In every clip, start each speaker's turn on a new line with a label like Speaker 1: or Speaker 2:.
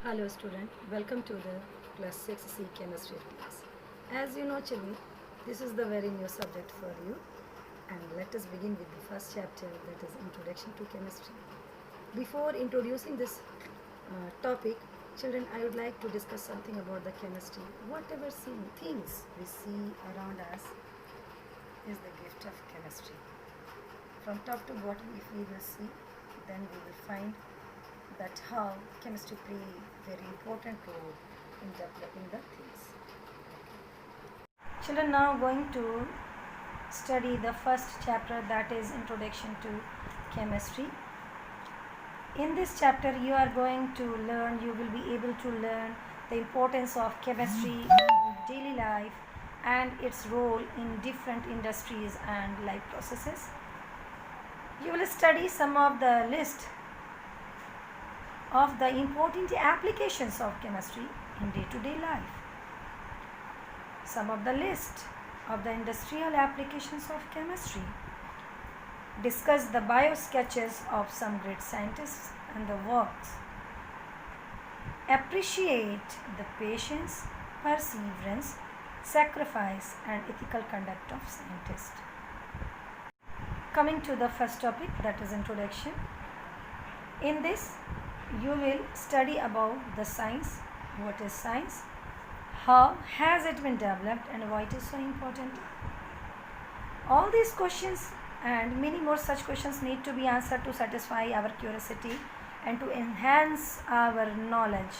Speaker 1: Hello student, welcome to the class 6C chemistry class. As you know children, this is the very new subject for you and let us begin with the first chapter, that is Introduction to Chemistry. Before introducing this topic, children, I would like to discuss something about the chemistry. Whatever things we see around us is the gift of chemistry. From top to bottom, if we will see, then we will find that how chemistry play very important role in developing the things. Children, now going to study the first chapter, that is Introduction to Chemistry. In this chapter you will be able to learn the importance of chemistry in daily life and its role in different industries and life processes. You will study some of the list of the important applications of chemistry in day-to-day life. Some of the list of the industrial applications of chemistry. Discuss the bio sketches of some great scientists and the works. Appreciate the patience, perseverance, sacrifice and ethical conduct of scientists. Coming to the first topic, that is introduction. In this you will study about the science, what is science, how has it been developed and why it is so important. All these questions and many more such questions need to be answered to satisfy our curiosity and to enhance our knowledge.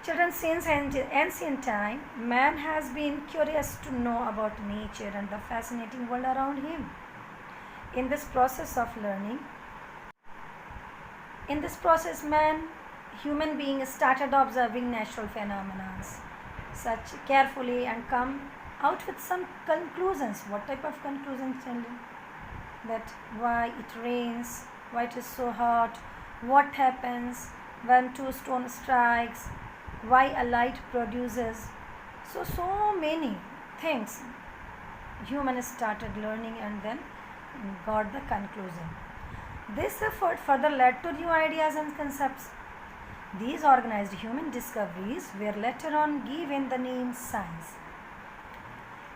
Speaker 1: Children, since ancient time, man has been curious to know about nature and the fascinating world around him. In this process, human being started observing natural phenomena such carefully and come out with some conclusions. What type of conclusions, children? That why it rains, why it is so hot, what happens when two stones strikes, why a light produces. So many things humans started learning and then got the conclusion. This effort further led to new ideas and concepts. These organized human discoveries were later on given the name science.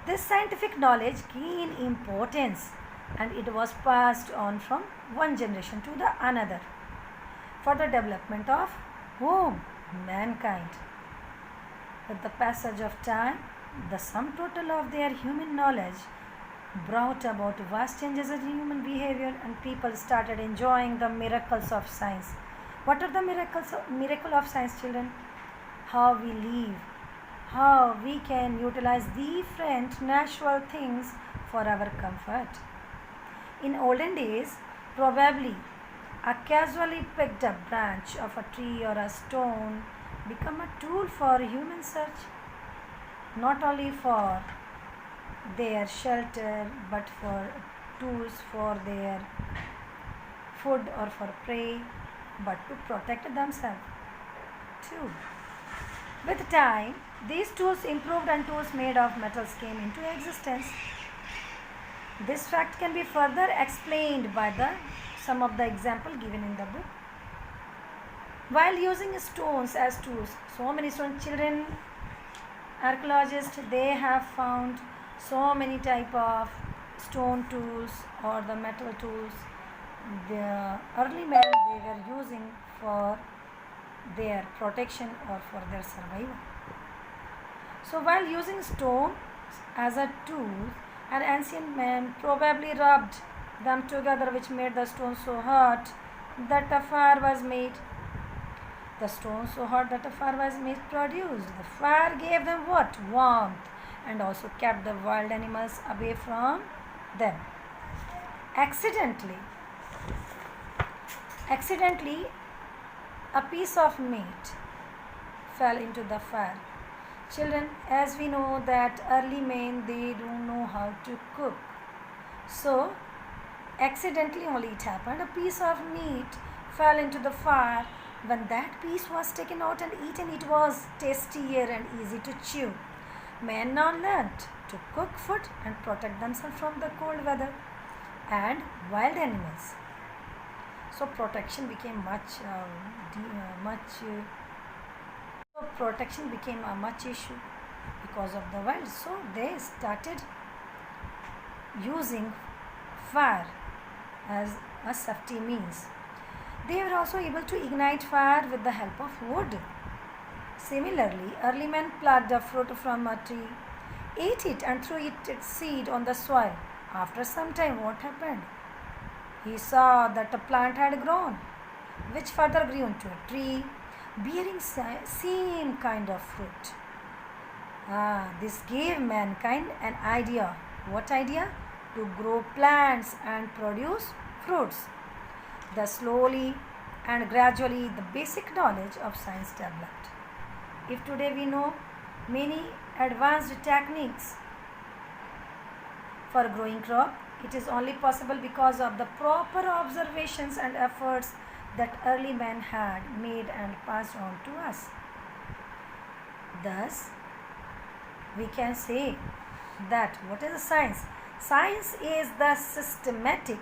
Speaker 1: This scientific knowledge gained importance and it was passed on from one generation to the another for the development of whom? Mankind. With the passage of time, the sum total of their human knowledge brought about vast changes in human behavior and people started enjoying the miracles of science. What are the miracle of science, children? How we live, how we can utilize different natural things for our comfort. In olden days, probably a casually picked up branch of a tree or a stone become a tool for human search, not only for their shelter but for tools for their food or for prey, but to protect themselves too. With time, these tools improved and tools made of metals came into existence. This fact can be further explained by some of the example given in the book. While using stones as tools, so many children, archaeologists, they have found so many type of stone tools or the metal tools the early men they were using for their protection or for their survival. So while using stone as a tool, an ancient man probably rubbed them together, which made the stone so hot that a fire was made. The stone so hot that a fire was made produced. The fire gave them what? Warmth, and also kept the wild animals away from them. Accidentally, a piece of meat fell into the fire. Children, as we know that early men, they don't know how to cook. So, accidentally only it happened. A piece of meat fell into the fire. When that piece was taken out and eaten, it was tastier and easy to chew. Men now learnt to cook food and protect themselves from the cold weather and wild animals. So protection became much protection became a much issue because of the wild. So they started using fire as a safety means. They were also able to ignite fire with the help of wood. Similarly, early men plucked a fruit from a tree, ate it and threw its seed on the soil. After some time, what happened? He saw that a plant had grown, which further grew into a tree, bearing same kind of fruit. This gave mankind an idea. What idea? To grow plants and produce fruits. Thus, slowly and gradually, the basic knowledge of science developed. If today we know many advanced techniques for growing crop, it is only possible because of the proper observations and efforts that early men had made and passed on to us. Thus, we can say that what is science? Science is the systematic,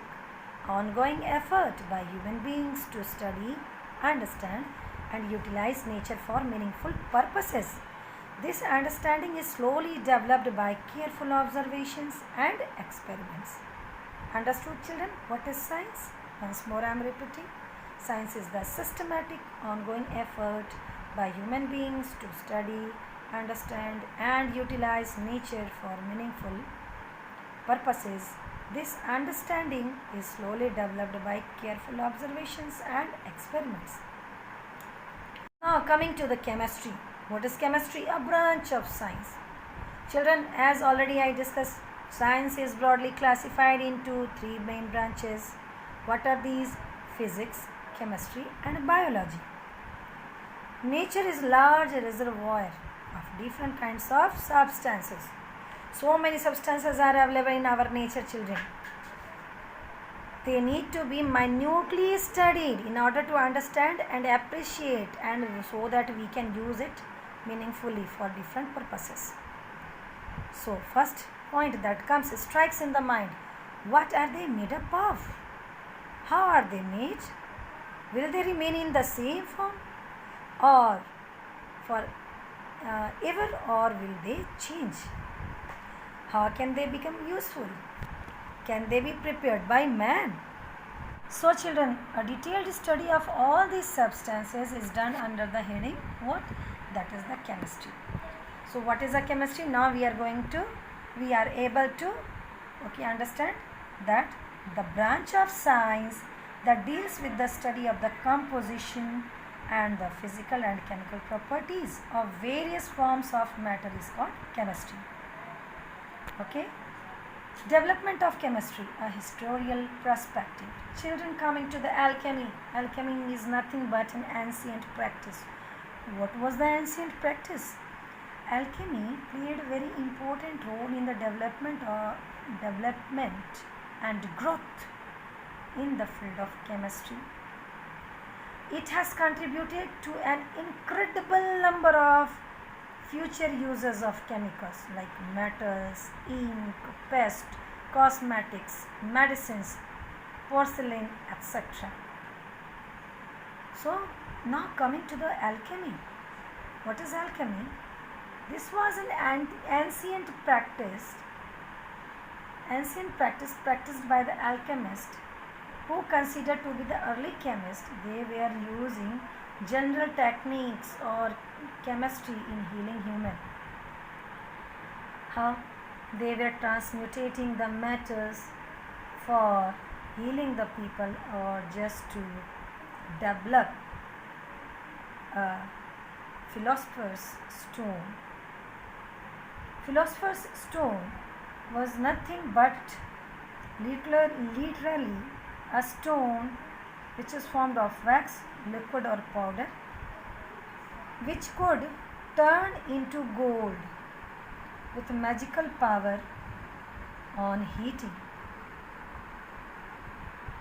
Speaker 1: ongoing effort by human beings to study, understand, and utilize nature for meaningful purposes. This understanding is slowly developed by careful observations and experiments. Understood, children? What is science? Once more I am repeating. Science is the systematic, ongoing effort by human beings to study, understand, and utilize nature for meaningful purposes. This understanding is slowly developed by careful observations and experiments. Now coming to the chemistry. What is chemistry? A branch of science. Children, as already I discussed, science is broadly classified into three main branches. What are these? Physics, chemistry, and biology. Nature is a large reservoir of different kinds of substances. So many substances are available in our nature, children. They need to be minutely studied in order to understand and appreciate, and so that we can use it meaningfully for different purposes. So first point that comes strikes in the mind. What are they made up of? How are they made? Will they remain in the same form or for ever, or will they change? How can they become useful? Can they be prepared by man? So children, a detailed study of all these substances is done under the heading what? That is the chemistry. So what is the chemistry? Now we are able to understand that the branch of science that deals with the study of the composition and the physical and chemical properties of various forms of matter is called chemistry. Okay. Development of chemistry, a historical perspective. Children, coming to the alchemy. Alchemy is nothing but an ancient practice. What was the ancient practice? Alchemy played a very important role in the development and growth in the field of chemistry. It has contributed to an incredible number of future uses of chemicals like metals, ink, paste, cosmetics, medicines, porcelain, etc. So now coming to the alchemy. What is alchemy? This was an ancient practice practiced by the alchemist who considered to be the early chemist. They were using general techniques or chemistry in healing human. How? They were transmutating the metals for healing the people, or just to develop a philosopher's stone. Philosopher's stone was nothing but literally a stone which is formed of wax, liquid or powder, which could turn into gold with magical power on heating,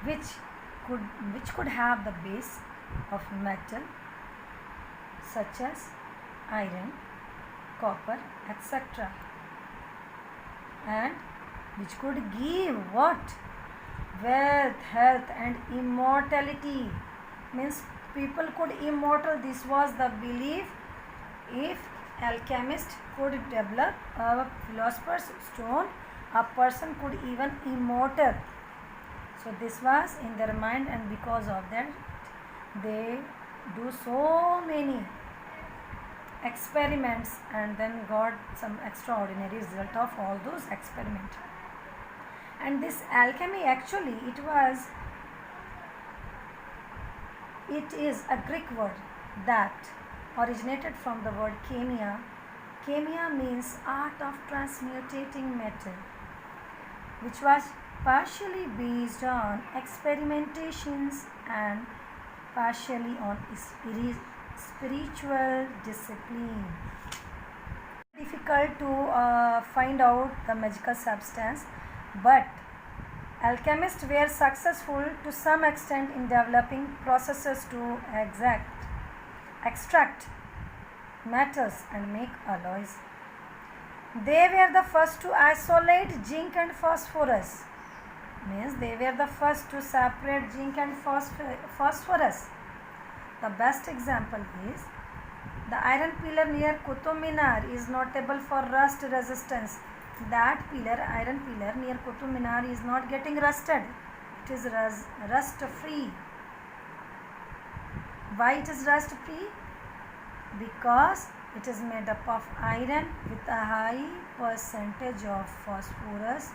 Speaker 1: which could have the base of metal such as iron, copper, etc., and which could give what? Wealth, health and immortality. Means people could immortal. This was the belief If alchemist could develop a philosopher's stone, a person could even immortal. So this was in their mind, and because of that they do so many experiments and then got some extraordinary result of all those experiments. And this alchemy, actually it is a Greek word that originated from the word chemia. Chemia means art of transmutating matter, which was partially based on experimentations and partially on spiritual discipline. Difficult to find out the magical substance, but alchemists were successful to some extent in developing processes to extract metals and make alloys. They were the first to isolate zinc and phosphorus. Means they were the first to separate zinc and phosphorus. The best example is the iron pillar near Qutub Minar is notable for rust resistance. That iron pillar near Qutub Minar is not getting rusted. It is rust free. Why it is rust free? Because it is made up of iron with a high percentage of phosphorus,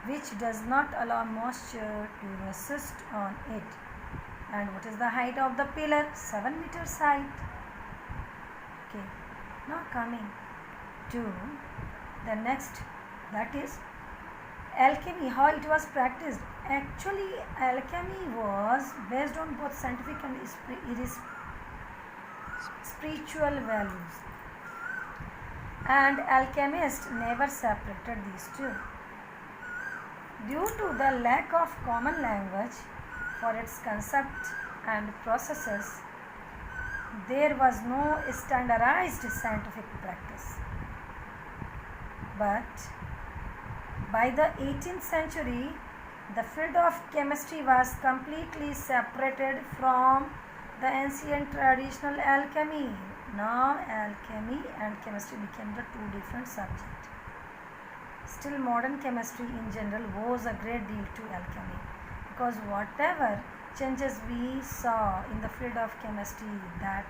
Speaker 1: which does not allow moisture to resist on it. And what is the height of the pillar? 7 meters height. Okay, now coming to the next, that is alchemy, how it was practiced. Actually, alchemy was based on both scientific and spiritual values, and alchemists never separated these two. Due to the lack of common language for its concept and processes, there was no standardized scientific practice. But by the 18th century, the field of chemistry was completely separated from the ancient traditional alchemy. Now alchemy and chemistry became the two different subjects. Still, modern chemistry in general owes a great deal to alchemy, because whatever changes we saw in the field of chemistry, that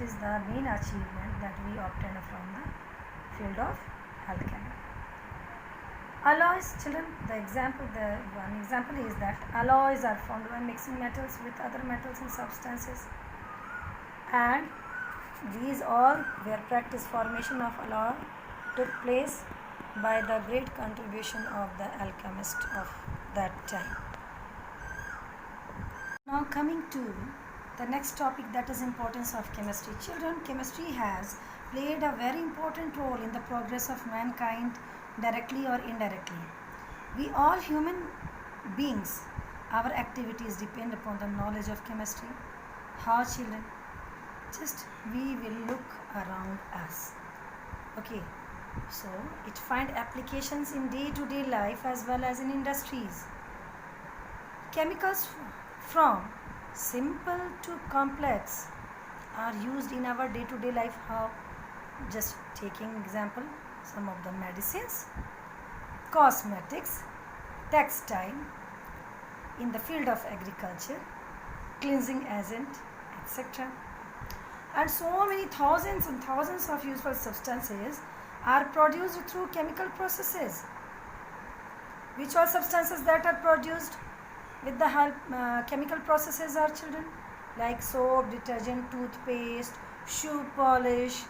Speaker 1: is the main achievement that we obtained from the field of alchemy. Alloys, children, one example is that alloys are formed by mixing metals with other metals and substances, and these all were practice. Formation of alloy took place by the great contribution of the alchemist of that time. Now coming to the next topic, that is importance of chemistry. Children, chemistry has played a very important role in the progress of mankind, directly or indirectly. We all human beings, our activities depend upon the knowledge of chemistry. How, children? Just we will look around us. Okay, so it find applications in day-to-day life as well as in industries. Chemicals from simple to complex are used in our day-to-day life. How? Just taking example, some of the medicines, cosmetics, textile, in the field of agriculture, cleansing agent, etc. And so many thousands and thousands of useful substances are produced through chemical processes. Which all substances that are produced with the help chemical processes are, children? Like soap, detergent, toothpaste, shoe polish,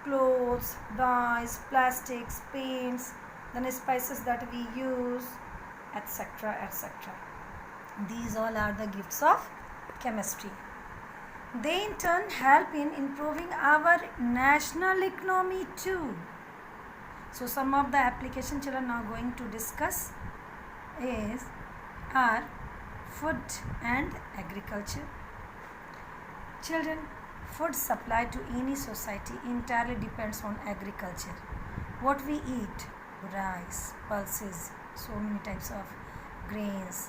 Speaker 1: clothes, dyes, plastics, paints, then spices that we use, etc., etc. These all are the gifts of chemistry. They in turn help in improving our national economy too. So some of the application children are going to discuss are food and agriculture. Children, food supply to any society entirely depends on agriculture. What we eat, rice, pulses, so many types of grains,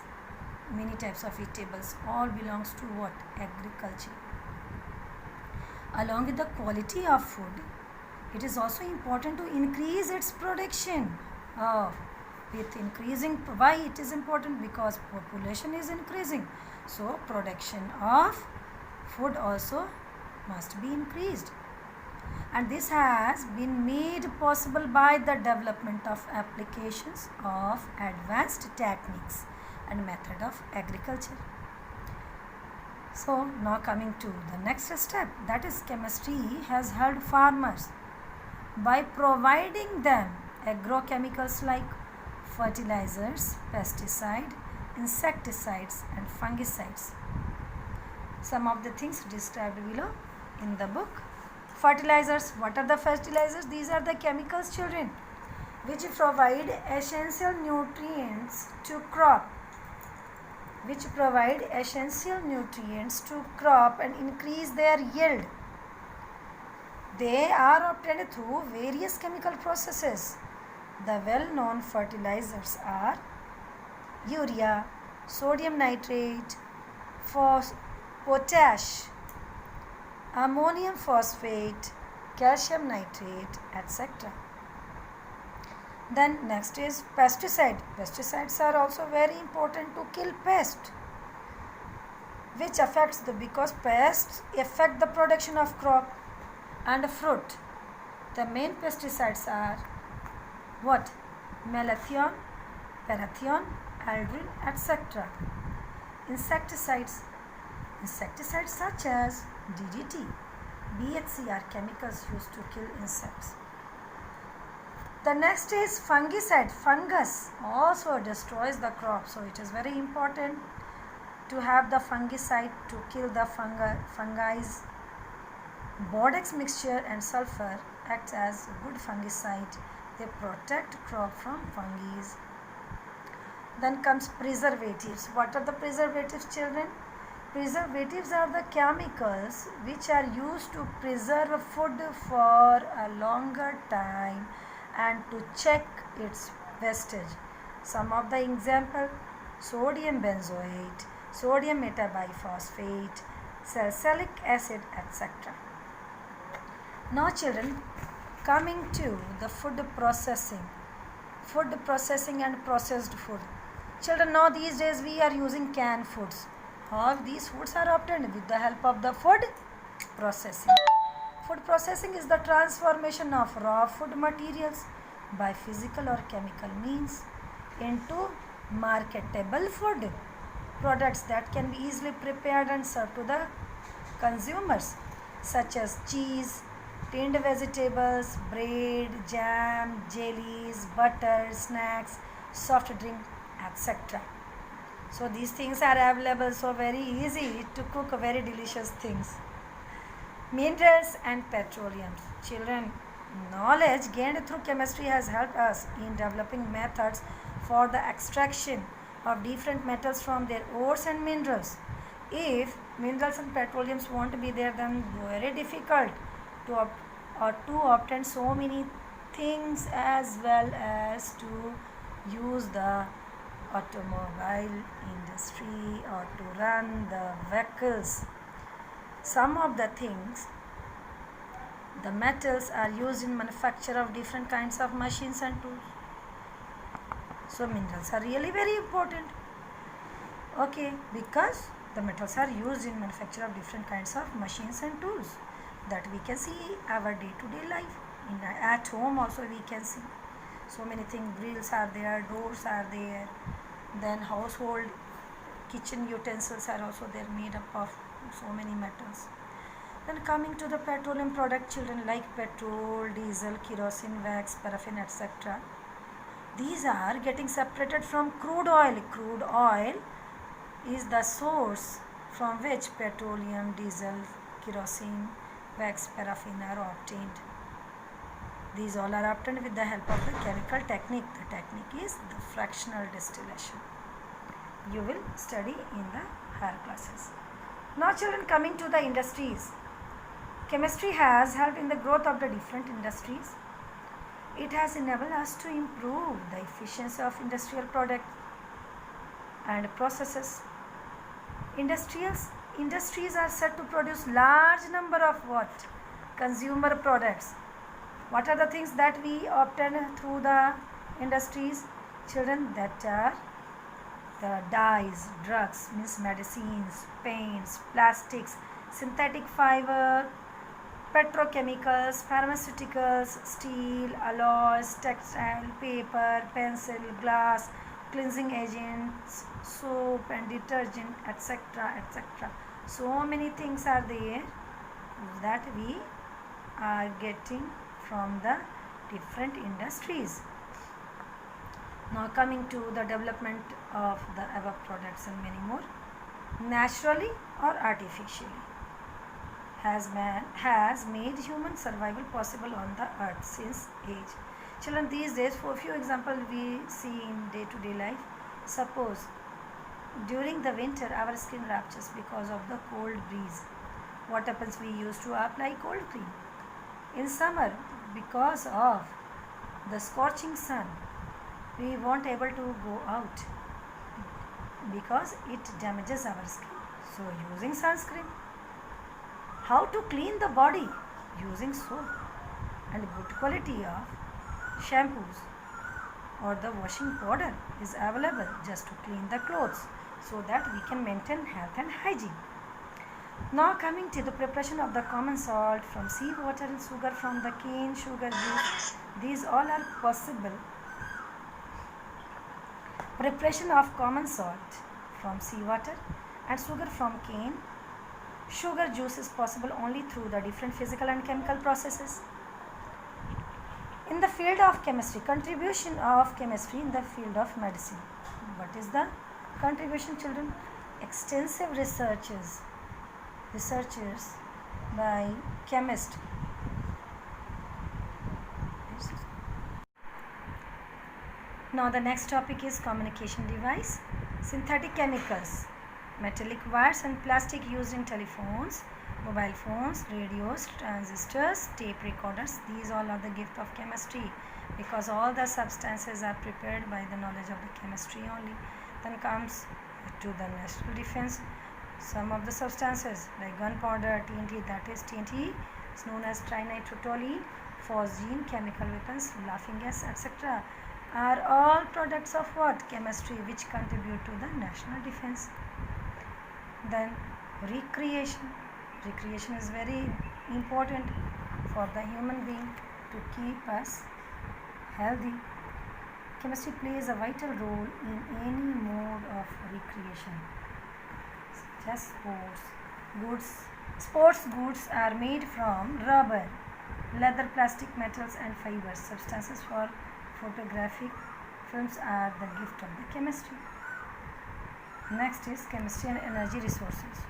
Speaker 1: many types of eatables, all belongs to what? Agriculture. Along with the quality of food, it is also important to increase its production. With increasing, why it is important? Because population is increasing, so production of food also must be increased, and this has been made possible by the development of applications of advanced techniques and method of agriculture. So now coming to the next step, that is chemistry has helped farmers by providing them agrochemicals like fertilizers, pesticide, insecticides and fungicides. Some of the things described below in the book. Fertilizers, what are the fertilizers? These are the chemicals, children, which provide essential nutrients to crop, and increase their yield. They are obtained through various chemical processes. The well-known fertilizers are urea, sodium nitrate, potash, ammonium phosphate, calcium nitrate, etc. Then next is pesticide. Pesticides are also very important to kill pests, because pests affect the production of crop and fruit. The main pesticides are what? Malathion, parathion, aldrin, etc. Insecticides such as DDT, BHC are chemicals used to kill insects. The next is fungicide. Fungus also destroys the crop, so it is very important to have the fungicide to kill the fungi. Borax mixture and sulfur act as good fungicide. They protect crop from fungi. Then comes preservatives. What are the preservatives, children? Preservatives are the chemicals which are used to preserve food for a longer time and to check its wastage. Some of the example: sodium benzoate, sodium metabiphosphate, salicylic acid, etc. Now children, coming to the food processing and processed food. Children, now these days we are using canned foods. All these foods are obtained with the help of the food processing. Food processing is the transformation of raw food materials by physical or chemical means into marketable food products that can be easily prepared and served to the consumers, such as cheese, tinned vegetables, bread, jam, jellies, butter, snacks, soft drink, etc. So these things are available, so very easy to cook very delicious things. Minerals and petroleums. Children, knowledge gained through chemistry has helped us in developing methods for the extraction of different metals from their ores and minerals. If minerals and petroleums won't be there, then very difficult to obtain so many things, as well as to use the automobile industry or to run the vehicles. Some of the things, the metals are used in manufacture of different kinds of machines and tools. So minerals are really very important. Okay, because the metals are used in manufacture of different kinds of machines and tools that we can see our day-to-day life. At home also we can see so many things. Grills are there, doors are there, then household kitchen utensils are also there, made up of so many metals. Then coming to the petroleum product, children, like petrol, diesel, kerosene, wax, paraffin, etc. These are getting separated from crude oil. Crude oil is the source from which petroleum, diesel, kerosene, wax, paraffin are obtained. These all are obtained with the help of a chemical technique. The technique is the fractional distillation. You will study in the higher classes. Now children, coming to the industries. Chemistry has helped in the growth of the different industries. It has enabled us to improve the efficiency of industrial products and processes. Industries are said to produce large number of what? Consumer products. What are the things that we obtain through the industries? Children, that are the dyes, drugs, means medicines, paints, plastics, synthetic fiber, petrochemicals, pharmaceuticals, steel, alloys, textile, paper, pencil, glass, cleansing agents, soap and detergent, etc. etc. So many things are there that we are getting from the different industries. Now coming to the development of the above products and many more. Naturally or artificially, has made human survival possible on the earth since age. Children, these days, for few examples we see in day-to-day life. Suppose during the winter our skin ruptures because of the cold breeze. What happens? We used to apply cold cream. In summer, because of the scorching sun, we won't able to go out because it damages our skin. So using sunscreen. How to clean the body? Using soap and good quality of shampoos or the washing powder is available just to clean the clothes so that we can maintain health and hygiene. Now coming to the preparation of the common salt from sea water and sugar from the cane sugar juice. These all are possible. Preparation of common salt from seawater and sugar from cane sugar juice is possible only through the different physical and chemical processes. In the field of chemistry, contribution of chemistry in the field of medicine. What is the contribution, children? Extensive researchers by chemists. Now the next topic is communication device. Synthetic chemicals, metallic wires and plastic used in telephones, mobile phones, radios, transistors, tape recorders. These all are the gift of chemistry because all the substances are prepared by the knowledge of the chemistry only. Then comes to the national defense. Some of the substances like gunpowder, TNT, that is TNT is known as trinitrotoluene, phosgene, chemical weapons, laughing gas, etc. are all products of what? Chemistry, which contribute to the national defense. Then recreation. Recreation is very important for the human being to keep us healthy. Chemistry plays a vital role in any mode of recreation. Just sports goods are made from rubber, leather, plastic, metals and fibers. Substances for photographic films are the gift of the chemistry. Next is chemistry and energy resources.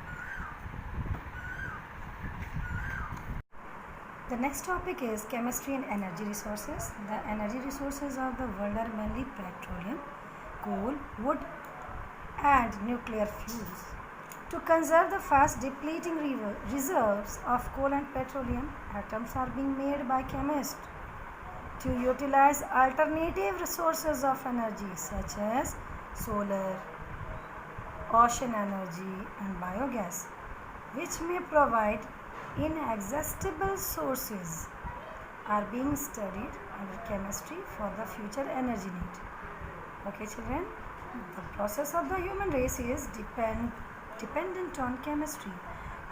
Speaker 1: The next topic is chemistry and energy resources. The energy resources of the world are mainly petroleum, coal, wood and nuclear fuels. To conserve the fast depleting reserves of coal and petroleum, attempts are being made by chemists to utilize alternative resources of energy such as solar, ocean energy and biogas, which may provide inexhaustible sources, are being studied under chemistry for the future energy need. Okay children, the process of the human race is dependent on chemistry.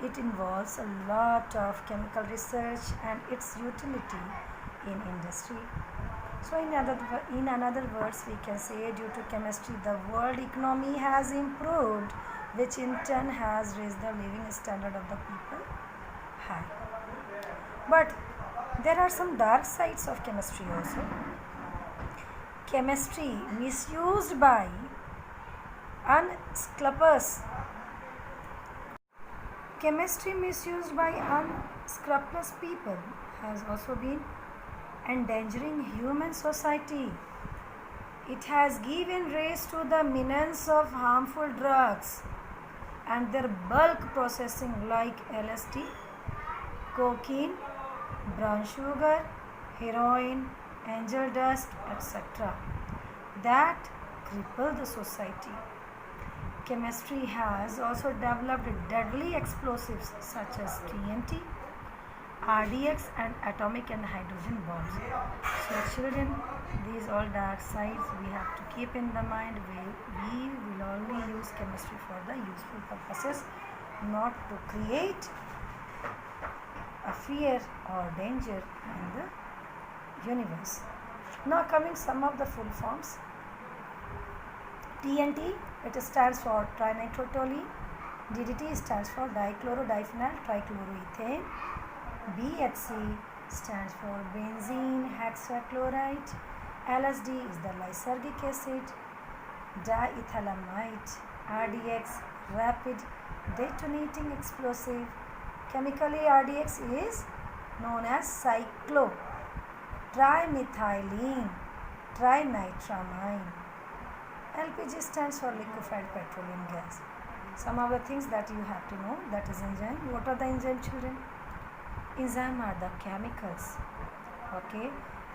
Speaker 1: It involves a lot of chemical research and its utility in industry. So in other words, we can say due to chemistry the world economy has improved, which in turn has raised the living standard of the people high. But there are some dark sides of chemistry also. Chemistry misused by unscrupulous people has also been endangering human society. It has given rise to the menace of harmful drugs and their bulk processing like LSD, cocaine, brown sugar, heroin, angel dust, etc. that cripple the society. chemistry has also developed deadly explosives such as TNT, RDX, and atomic and hydrogen bombs. So, children, these all dark sides we have to keep in the mind. We will only use chemistry for the useful purposes, not to create a fear or danger in the universe. Now, coming some of the full forms. TNT, it stands for trinitrotoluene. DDT stands for dichlorodiphenyl trichloroethane. BHC stands for benzene hexachloride. LSD is the lysergic acid. Diethylamide. RDX, rapid detonating explosive. Chemically, RDX is known as cyclo, trimethylene, trinitramine. LPG stands for liquefied petroleum gas. Some of the things that you have to know, that is enzyme. What are the enzyme, children? Enzyme are the chemicals, okay,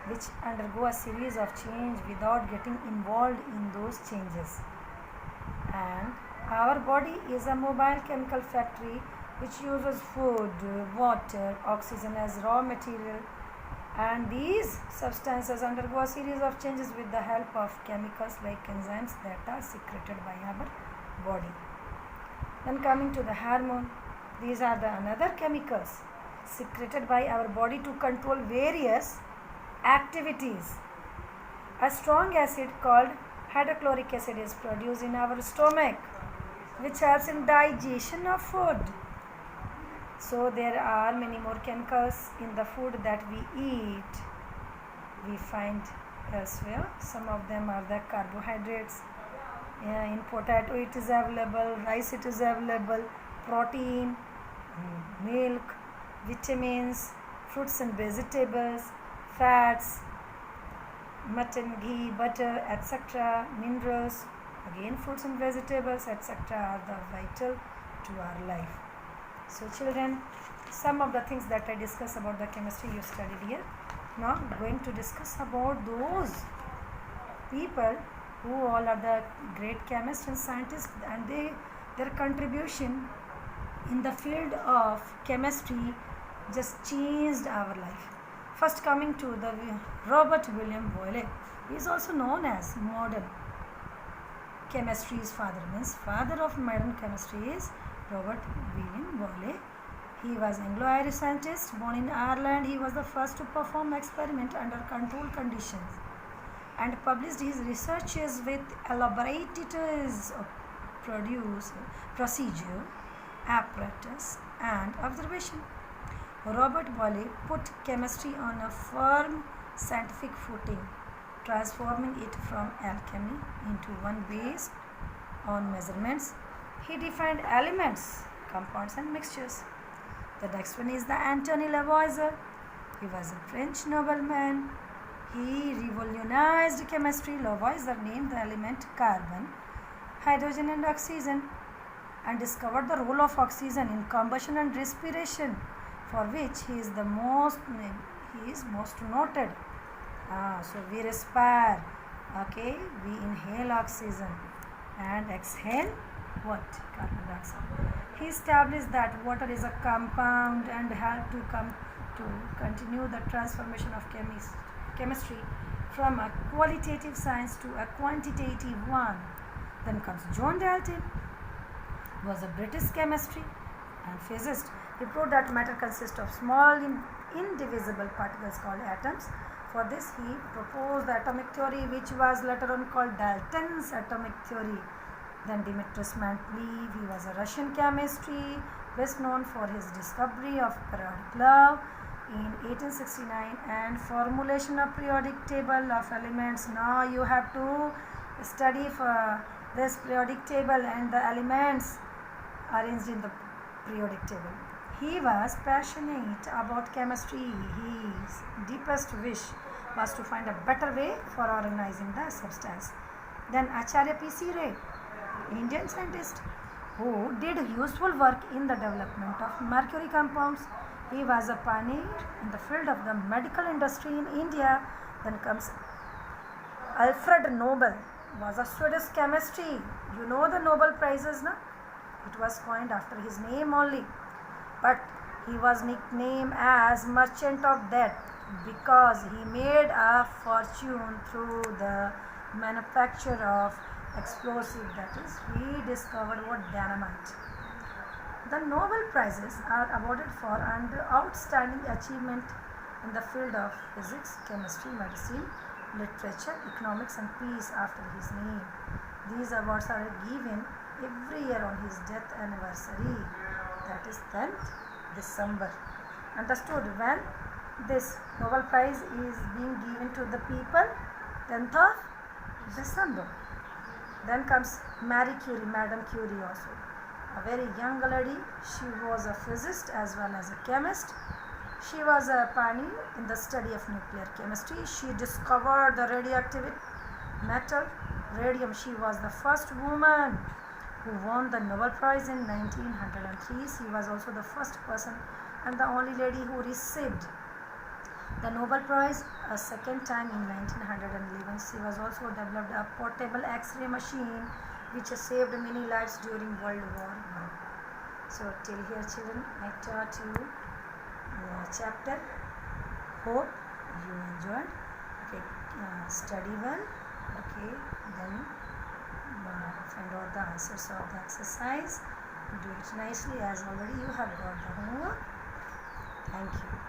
Speaker 1: which undergo a series of change without getting involved in those changes. And our body is a mobile chemical factory which uses food, water, oxygen as raw material, and these substances undergo a series of changes with the help of chemicals like enzymes that are secreted by our body. Then coming to the hormone, these are the another chemicals secreted by our body to control various activities. A strong acid called hydrochloric acid is produced in our stomach, which helps in digestion of food. So there are many more chemicals in the food that we eat. We find elsewhere. Some of them are the carbohydrates. In potato it is available, rice it is available, protein, milk, vitamins, fruits and vegetables, fats, mutton, ghee, butter, etc., minerals, again fruits and vegetables, etc., are the vital to our life. So, children, some of the things that I discussed about the chemistry you studied here. Now, I'm going to discuss about those people who all are the great chemists and scientists, and their contribution in the field of chemistry just changed our life. First, coming to the Robert William Boyle. He is also known as modern chemistry's father. Means father of modern chemistry is Robert William Boyle. He was Anglo-Irish scientist born in Ireland. He was the first to perform experiment under controlled conditions and published his researches with elaborated procedure, apparatus, and observation. Robert Boyle put chemistry on a firm scientific footing, transforming it from alchemy into one based on measurements. He defined elements, compounds, and mixtures. The next one is the Antoine Lavoisier. He was a French nobleman. He revolutionized chemistry. Lavoisier named the element carbon, hydrogen, and oxygen, and discovered the role of oxygen in combustion and respiration, for which he is most noted. So we respire, okay, we inhale oxygen and exhale what? Carbon dioxide. He established that water is a compound and had to continue the transformation of chemistry from a qualitative science to a quantitative one. Then comes John Dalton, who was a British chemistry and physicist. He proved that matter consists of small indivisible particles called atoms. For this, he proposed the atomic theory, which was later on called Dalton's atomic theory. Then Dmitri Mendeleev, he was a Russian chemist, best known for his discovery of periodic law in 1869 and formulation of periodic table of elements. Now you have to study for this periodic table and the elements arranged in the periodic table. He was passionate about chemistry. His deepest wish was to find a better way for organizing the substance. Then Acharya P.C. Ray, Indian scientist who did useful work in the development of mercury compounds. He was a pioneer in the field of the medical industry in India. Then comes Alfred Nobel. was a Swedish chemistry. You know the Nobel Prizes, na? It was coined after his name only. But he was nicknamed as Merchant of Death because he made a fortune through the manufacture of explosive, that is, he discovered what dynamite. The Nobel Prizes are awarded for an outstanding achievement in the field of physics, chemistry, medicine, literature, economics and peace after his name. These awards are given every year on his death anniversary, that is 10th December. Understood? When this Nobel Prize is being given to the people, 10th of December. Then comes Marie Curie, Madame Curie also. A very young lady. She was a physicist as well as a chemist. She was a pioneer in the study of nuclear chemistry. She discovered the radioactive metal radium. She was the first woman who won the Nobel Prize in 1903. She was also the first person and the only lady who received the Nobel Prize a second time in 1911. She was also developed a portable X-ray machine which saved many lives during World War I. So till here children, I taught you the chapter. Hope you enjoyed. Okay, study well. Okay, then find out the answers of the exercise. Do it nicely as already you have got the homework. Thank you.